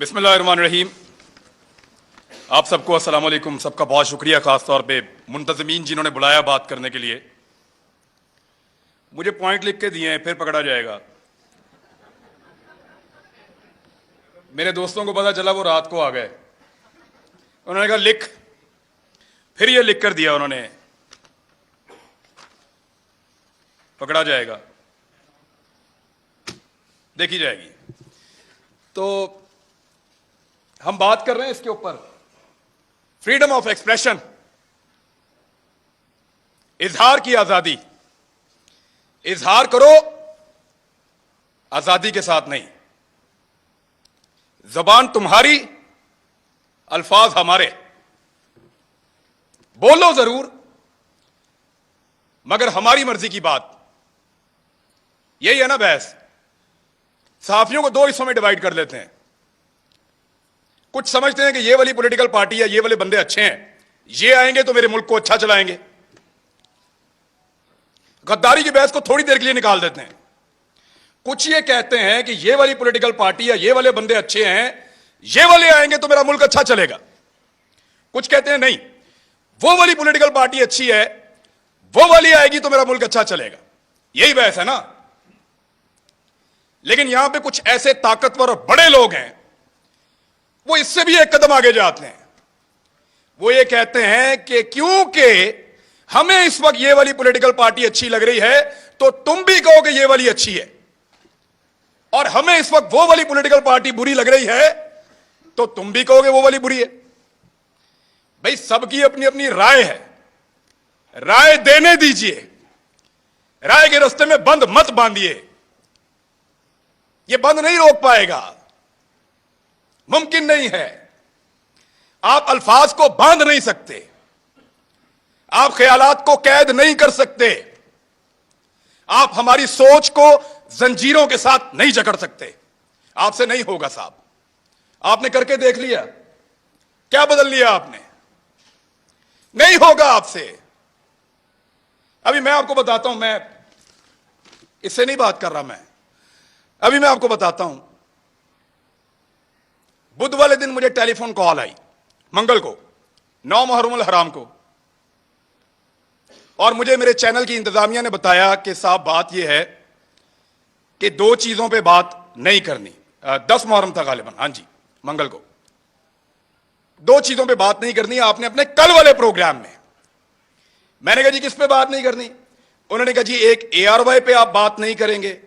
बिस्मिल्लाहिर्रहमानिर्रहीम। आप सबको अस्सलाम वालेकुम। सबका बहुत शुक्रिया, खास तौर पे मुंतज़मीन जिन्होंने बुलाया बात करने के लिए। मुझे पॉइंट लिख के दिए हैं, फिर पकड़ा जाएगा। मेरे दोस्तों को पता चला, वो रात को आ गए। उन्होंने कहा लिख, फिर ये लिख कर दिया उन्होंने, पकड़ा जाएगा, देखी जाएगी। तो हम बात कर रहे हैं इसके ऊपर, फ्रीडम ऑफ एक्सप्रेशन, इजहार की आजादी। इजहार करो, आजादी के साथ नहीं। जबान तुम्हारी, अल्फाज हमारे। बोलो जरूर, मगर हमारी मर्जी की बात। यही है ना बहस। सहाफियों को दो हिस्सों में डिवाइड कर लेते हैं। कुछ समझते हैं कि ये वाली पॉलिटिकल पार्टी या ये वाले बंदे अच्छे हैं, ये आएंगे तो मेरे मुल्क को अच्छा चलाएंगे। गद्दारी की बहस को थोड़ी देर के लिए निकाल देते हैं। कुछ ये कहते हैं कि ये वाली पॉलिटिकल पार्टी या ये वाले बंदे अच्छे हैं, ये वाले आएंगे तो मेरा मुल्क अच्छा चलेगा। कुछ कहते हैं नहीं, वो वाली पॉलिटिकल पार्टी अच्छी है, वो वाली आएगी तो मेरा मुल्क अच्छा चलेगा। यही बहस है ना। लेकिन यहां पे कुछ ऐसे ताकतवर और बड़े लोग हैं, वो इससे भी एक कदम आगे जाते हैं। वो ये कहते हैं कि क्योंकि हमें इस वक्त ये वाली पॉलिटिकल पार्टी अच्छी लग रही है, तो तुम भी कहो कि ये वाली अच्छी है, और हमें इस वक्त वो वाली पॉलिटिकल पार्टी बुरी लग रही है, तो तुम भी कहोगे वो वाली बुरी है। भाई, सबकी अपनी अपनी राय है, राय देने दीजिए। राय के रास्ते में बंद मत बांधिए, ये बंद नहीं रोक पाएगा, मुमकिन नहीं है। आप अल्फाज को बांध नहीं सकते, आप ख्यालात को कैद नहीं कर सकते, आप हमारी सोच को जंजीरों के साथ नहीं जकड़ सकते। आपसे नहीं होगा साहब। आपने करके देख लिया, क्या बदल लिया आपने? नहीं होगा आपसे। अभी मैं आपको बताता हूं, मैं इससे नहीं बात कर रहा, अभी मैं आपको बताता हूं। बुध वाले दिन मुझे टेलीफोन कॉल आई, मंगल को, 9 मुहर्रम हराम को, और मुझे मेरे चैनल की इंतजामिया ने बताया कि साहब बात यह है कि 2 चीजों पे बात नहीं करनी। 10 मुहर्रम था गालिबन, हां जी, मंगल को। 2 चीजों पे बात नहीं करनी आपने अपने कल वाले प्रोग्राम में। मैंने कहा जी किस पे बात नहीं करनी? उन्होंने कहा जी एक ARY पे आप बात नहीं करेंगे,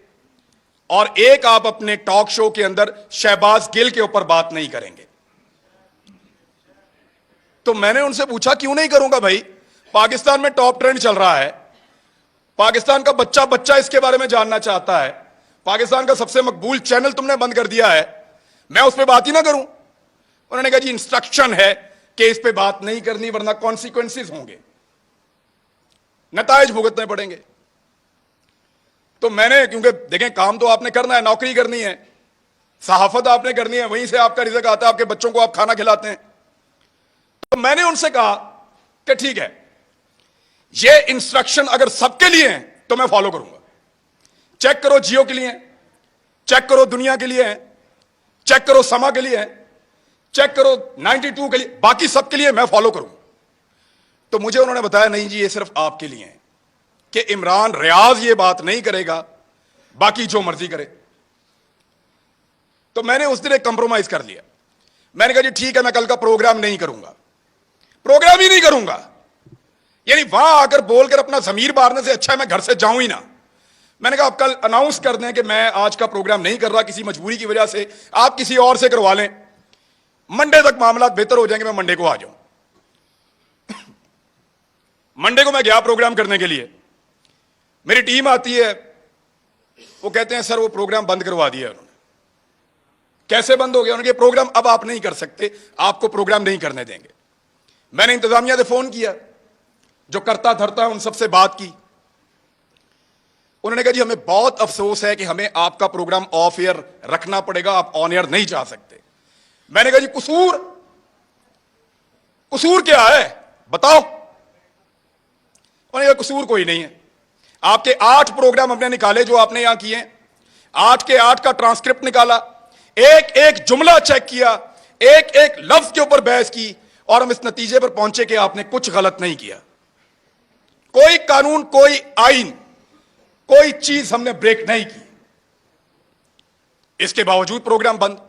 और एक आप अपने टॉक शो के अंदर शहबाज गिल के ऊपर बात नहीं करेंगे। तो मैंने उनसे पूछा क्यों नहीं करूंगा भाई? पाकिस्तान में टॉप ट्रेंड चल रहा है, पाकिस्तान का बच्चा बच्चा इसके बारे में जानना चाहता है, पाकिस्तान का सबसे मकबूल चैनल तुमने बंद कर दिया है, मैं उस पर बात ही ना करूं? उन्होंने कहा जी इंस्ट्रक्शन है कि इस पे बात नहीं करनी, वरना कॉन्सिक्वेंसेस होंगे, नताइज भुगतने पड़ेंगे। तो मैंने, क्योंकि देखें काम तो आपने करना है, नौकरी करनी है, सहाफत आपने करनी है, वहीं से आपका रिज़्क आता है, आपके बच्चों को आप खाना खिलाते हैं। तो मैंने उनसे कहा कि ठीक है, ये इंस्ट्रक्शन अगर सबके लिए हैं तो मैं फॉलो करूंगा। चेक करो जियो के लिए है, चेक करो दुनिया के लिए है, चेक करो समा के लिए है, चेक करो 92 के लिए, बाकी सबके लिए मैं फॉलो करूंगा। तो मुझे उन्होंने बताया नहीं जी, ये सिर्फ आपके लिए है कि इमरान रियाज ये बात नहीं करेगा, बाकी जो मर्जी करे। तो मैंने उस दिन एक कंप्रोमाइज कर लिया। मैंने कहा जी ठीक है, मैं कल का प्रोग्राम नहीं करूंगा, प्रोग्राम ही नहीं करूंगा। यानी वहां आकर बोलकर अपना जमीर मारने से अच्छा है मैं घर से जाऊं ही ना। मैंने कहा आप कल अनाउंस कर दें कि मैं आज का प्रोग्राम नहीं कर रहा किसी मजबूरी की वजह से, आप किसी और से करवा लें, मंडे तक मामला बेहतर हो जाएंगे, मैं मंडे को आ जाऊं। मंडे को मैं गया प्रोग्राम करने के लिए, मेरी टीम आती है, वो कहते हैं सर वो प्रोग्राम बंद करवा दिया उन्होंने। कैसे बंद हो गया? उन्होंने प्रोग्राम अब आप नहीं कर सकते, आपको प्रोग्राम नहीं करने देंगे। मैंने इंतजामिया से फोन किया, जो करता धरता है उन सबसे बात की। उन्होंने कहा जी हमें बहुत अफसोस है कि हमें आपका प्रोग्राम ऑफ एयर रखना पड़ेगा, आप ऑन एयर नहीं जा सकते। मैंने कहा जी कसूर क्या है बताओ? उन्होंने कहा कसूर कोई नहीं है, आपके 8 प्रोग्राम हमने निकाले जो आपने यहां किए, 8 के 8 का ट्रांसक्रिप्ट निकाला, एक एक जुमला चेक किया, एक एक लफ्ज के ऊपर बहस की, और हम इस नतीजे पर पहुंचे कि आपने कुछ गलत नहीं किया। कोई कानून, कोई आइन, कोई चीज हमने ब्रेक नहीं की। इसके बावजूद प्रोग्राम बंद।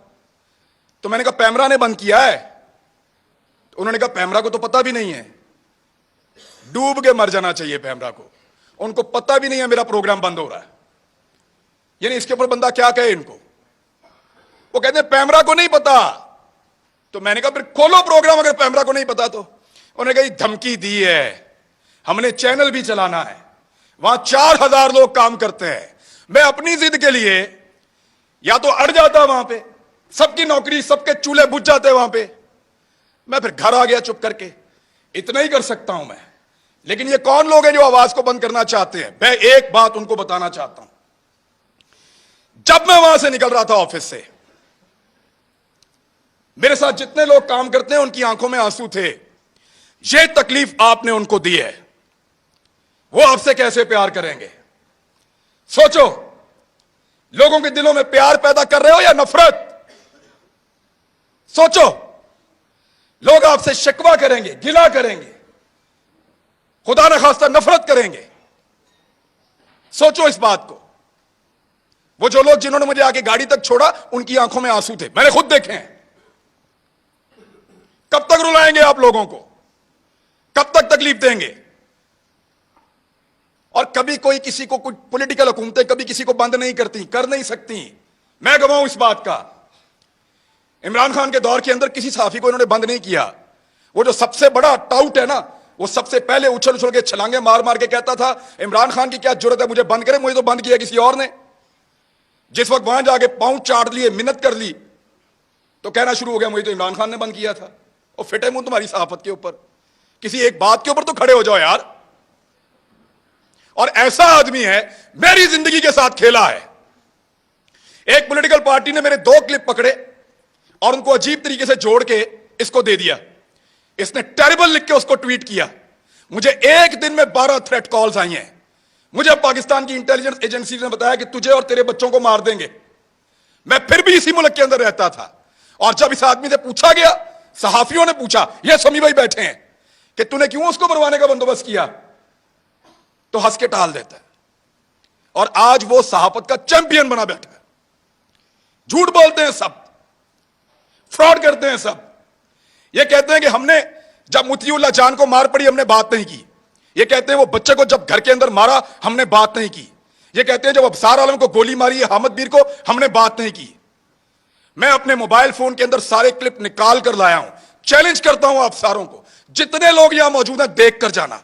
तो मैंने कहा पैमरा ने बंद किया है। तो उन्होंने कहा पैमरा को तो पता भी नहीं है, डूब के मर जाना चाहिए पैमरा को, उनको पता भी नहीं है मेरा प्रोग्राम बंद हो रहा है। यानी इसके ऊपर बंदा क्या कहे इनको? वो कहते हैं पैमरा को नहीं पता। तो मैंने कहा फिर खोलो प्रोग्राम, अगर पैमरा को नहीं पता तो। उन्होंने कहा धमकी दी है, हमने चैनल भी चलाना है, वहां 4000 लोग काम करते हैं। मैं अपनी जिद के लिए या तो अड़ जाता वहां पे, सबकी नौकरी, सबके चूल्हे बुझ जाते वहां पे, मैं फिर घर आ गया चुप करके। इतना ही कर सकता हूं मैं। लेकिन ये कौन लोग हैं जो आवाज को बंद करना चाहते हैं? मैं एक बात उनको बताना चाहता हूं। जब मैं वहां से निकल रहा था ऑफिस से, मेरे साथ जितने लोग काम करते हैं उनकी आंखों में आंसू थे। ये तकलीफ आपने उनको दी है, वो आपसे कैसे प्यार करेंगे? सोचो, लोगों के दिलों में प्यार पैदा कर रहे हो या नफरत? सोचो, लोग आपसे शिकवा करेंगे, गिला करेंगे, खुदा न खास्ता नफरत करेंगे। सोचो इस बात को। वो जो लोग जिन्होंने मुझे आके गाड़ी तक छोड़ा, उनकी आंखों में आंसू थे, मैंने खुद देखे हैं। कब तक रुलाएंगे आप लोगों को? कब तक तकलीफ देंगे? और कभी कोई किसी को, कुछ पॉलिटिकल हुकूमतें कभी किसी को बंद नहीं करती, कर नहीं सकती। मैं गवाऊं इस बात का। इमरान खान के दौर के अंदर किसी सहाफी को इन्होंने बंद नहीं किया। वो जो सबसे बड़ा टाउट है ना, वो सबसे पहले उछल उछल के छलांगे मार मार के कहता था इमरान खान की क्या जरूरत है मुझे बंद करे, मुझे तो बंद किया किसी और ने। जिस वक्त वहां जाके पांव चाट लिए, मिन्नत कर ली, तो कहना शुरू हो गया मुझे तो इमरान खान ने बंद किया था। और फिटे मुंह तुम्हारी सहाफत के ऊपर, किसी एक बात के ऊपर तो खड़े हो जाओ यार। और ऐसा आदमी है, मेरी जिंदगी के साथ खेला है। एक पॉलिटिकल पार्टी ने मेरे 2 क्लिप पकड़े और उनको अजीब तरीके से जोड़ के इसको दे दिया। इसने टेरिबल लिख के उसको ट्वीट किया। मुझे एक दिन में 12 थ्रेट कॉल्स आई हैं। मुझे पाकिस्तान की इंटेलिजेंस एजेंसी ने बताया कि तुझे और तेरे बच्चों को मार देंगे। मैं फिर भी इसी मुल्क के अंदर रहता था। और जब इस आदमी से पूछा गया, सहाफियों ने पूछा, ये समी भाई बैठे हैं, कि तूने क्यों उसको मरवाने का बंदोबस्त किया, तो हंस के टाल देता है। और आज वो सहाफत का चैंपियन बना बैठा है। झूठ बोलते हैं सब, फ्रॉड करते हैं सब। ये कहते हैं कि हमने जब मुतीउल्लाह जान को मार पड़ी हमने बात नहीं की। ये कहते हैं वो बच्चे को जब घर के अंदर मारा हमने बात नहीं की। ये कहते हैं जब अबसार आलम को गोली मारी है हामिद मीर को, हमने बात नहीं की। मैं अपने मोबाइल फोन के अंदर सारे क्लिप निकाल कर लाया हूं। चैलेंज करता हूं आप सारों को, जितने लोग यहां मौजूद हैं देख कर जाना।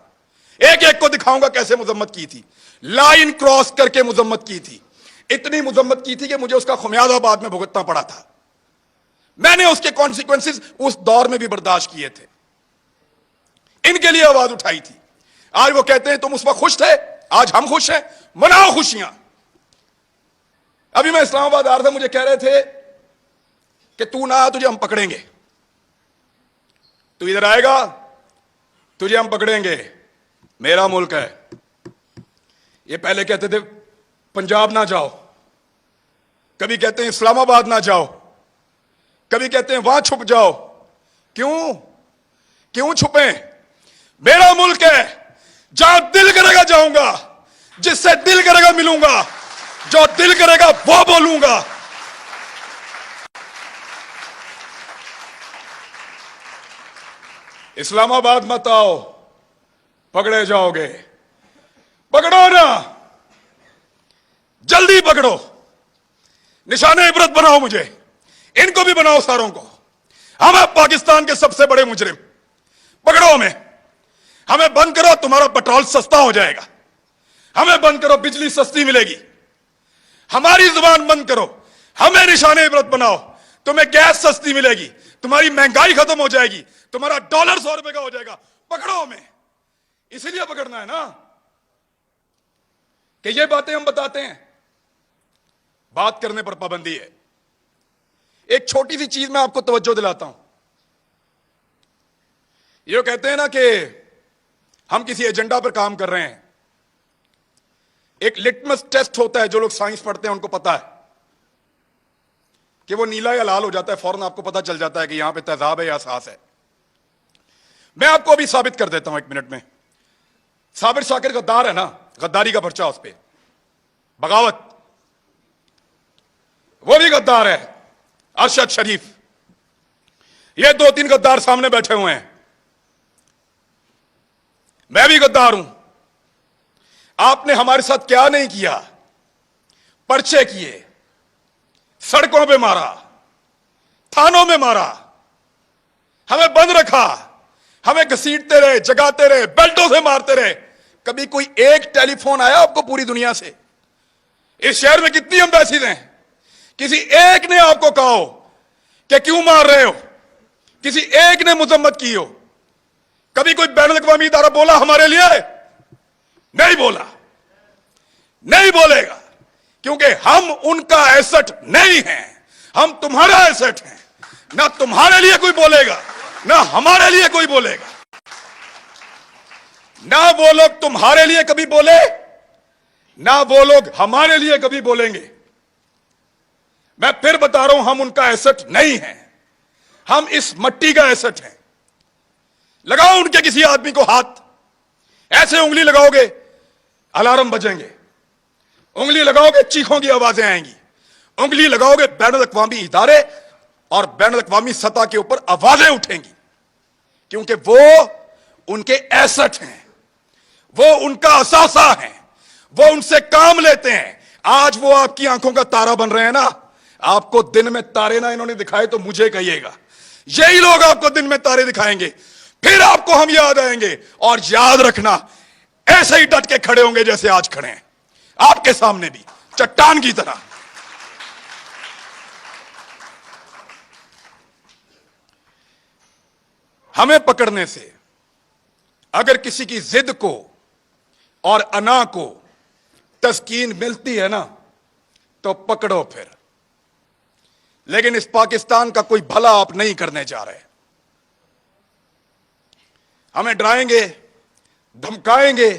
एक एक को दिखाऊंगा कैसे मुजम्मत की थी, लाइन क्रॉस करके मुजम्मत की थी। इतनी मुजम्मत की थी कि मुझे उसका खुमियाजा बाद में भुगतना पड़ा था। मैंने उसके कॉन्सिक्वेंसेस उस दौर में भी बर्दाश्त किए थे। इनके लिए आवाज उठाई थी। आज वो कहते हैं तुम उस वक्त खुश थे, आज हम खुश हैं, मनाओ खुशियां। अभी मैं इस्लामाबाद आ रहा था, मुझे कह रहे थे कि तू ना आ, तुझे हम पकड़ेंगे। तू इधर आएगा, तुझे हम पकड़ेंगे। मेरा मुल्क है। ये पहले कहते थे पंजाब ना जाओ, कभी कहते हैं इस्लामाबाद ना जाओ, कभी कहते हैं वहां छुप जाओ। क्यों क्यों छुपे? मेरा मुल्क है, जहां दिल करेगा जाऊंगा, जिससे दिल करेगा मिलूंगा, जो दिल करेगा वो बोलूंगा। इस्लामाबाद मत आओ, पकड़े जाओगे। पकड़ो ना, जल्दी पकड़ो, निशाने इबरत बनाओ मुझे, इनको भी बनाओ सारों को। हम हैं पाकिस्तान के सबसे बड़े मुजरिम, पकड़ो हमें बंद करो, तुम्हारा पेट्रोल सस्ता हो जाएगा। हमें बंद करो, बिजली सस्ती मिलेगी। हमारी जुबान बंद करो, हमें निशाने इबरत बनाओ, तुम्हें गैस सस्ती मिलेगी, तुम्हारी महंगाई खत्म हो जाएगी, तुम्हारा डॉलर 100 रुपए का हो जाएगा। पकड़ो हमें, इसीलिए पकड़ना है ना कि ये बातें हम बताते हैं। बात करने पर पाबंदी है। एक छोटी सी चीज मैं आपको तवज्जो दिलाता हूं। ये कहते हैं ना कि हम किसी एजेंडा पर काम कर रहे हैं। एक लिटमस टेस्ट होता है, जो लोग साइंस पढ़ते हैं उनको पता है कि वो नीला या लाल हो जाता है, फौरन आपको पता चल जाता है कि यहां पे तेजाब है या सास है। मैं आपको अभी साबित कर देता हूं 1 मिनट में। साबिर शाकिर गद्दार है ना, गद्दारी का पर्चा उस पर, बगावत, वो भी गद्दार है। अरशद शरीफ, ये 2-3 गद्दार सामने बैठे हुए हैं। मैं भी गद्दार हूं। आपने हमारे साथ क्या नहीं किया, पर्चे किए, सड़कों पे मारा, थानों में मारा, हमें बंद रखा, हमें घसीटते रहे, जगाते रहे, बेल्टों से मारते रहे। कभी कोई एक टेलीफोन आया आपको पूरी दुनिया से? इस शहर में कितनी एम्बेसीज हैं, किसी एक ने आपको कहा हो कि क्यों मार रहे हो? किसी एक ने मुजम्मत की हो? कभी कोई बैनुल अक़वामी इदारा बोला हमारे लिए? नहीं बोला, नहीं बोलेगा, क्योंकि हम उनका एसेट नहीं हैं, हम तुम्हारा एसेट हैं। ना तुम्हारे लिए कोई बोलेगा, ना हमारे लिए कोई बोलेगा। ना वो लोग तुम्हारे लिए कभी बोले, ना वो लोग हमारे लिए कभी बोलेंगे। मैं फिर बता रहा हूं, हम उनका एसेट नहीं हैं, हम इस मट्टी का एसेट हैं। लगाओ उनके किसी आदमी को हाथ, ऐसे उंगली लगाओगे अलार्म बजेंगे, उंगली लगाओगे चीखों की आवाजें आएंगी, उंगली लगाओगे बैनुल अक़वामी इदारे और बैनुल अक़वामी सतह के ऊपर आवाजें उठेंगी, क्योंकि वो उनके एसेट हैं, वो उनका असासा है, वो उनसे काम लेते हैं। आज वो आपकी आंखों का तारा बन रहे हैं ना। आपको दिन में तारे ना इन्होंने दिखाए तो मुझे कहिएगा, यही लोग आपको दिन में तारे दिखाएंगे, फिर आपको हम याद आएंगे। और याद रखना, ऐसे ही डट के खड़े होंगे जैसे आज खड़े हैं आपके सामने भी, चट्टान की तरह। हमें पकड़ने से अगर किसी की जिद को और अना को तस्कीन मिलती है ना, तो पकड़ो फिर। लेकिन इस पाकिस्तान का कोई भला आप नहीं करने जा रहे। हमें डराएंगे, धमकाएंगे,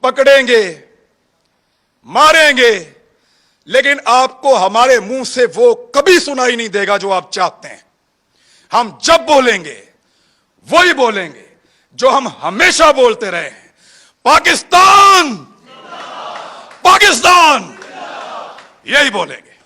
पकड़ेंगे, मारेंगे, लेकिन आपको हमारे मुंह से वो कभी सुनाई नहीं देगा जो आप चाहते हैं। हम जब बोलेंगे वही बोलेंगे जो हम हमेशा बोलते रहे हैं, पाकिस्तान, पाकिस्तान, यही बोलेंगे।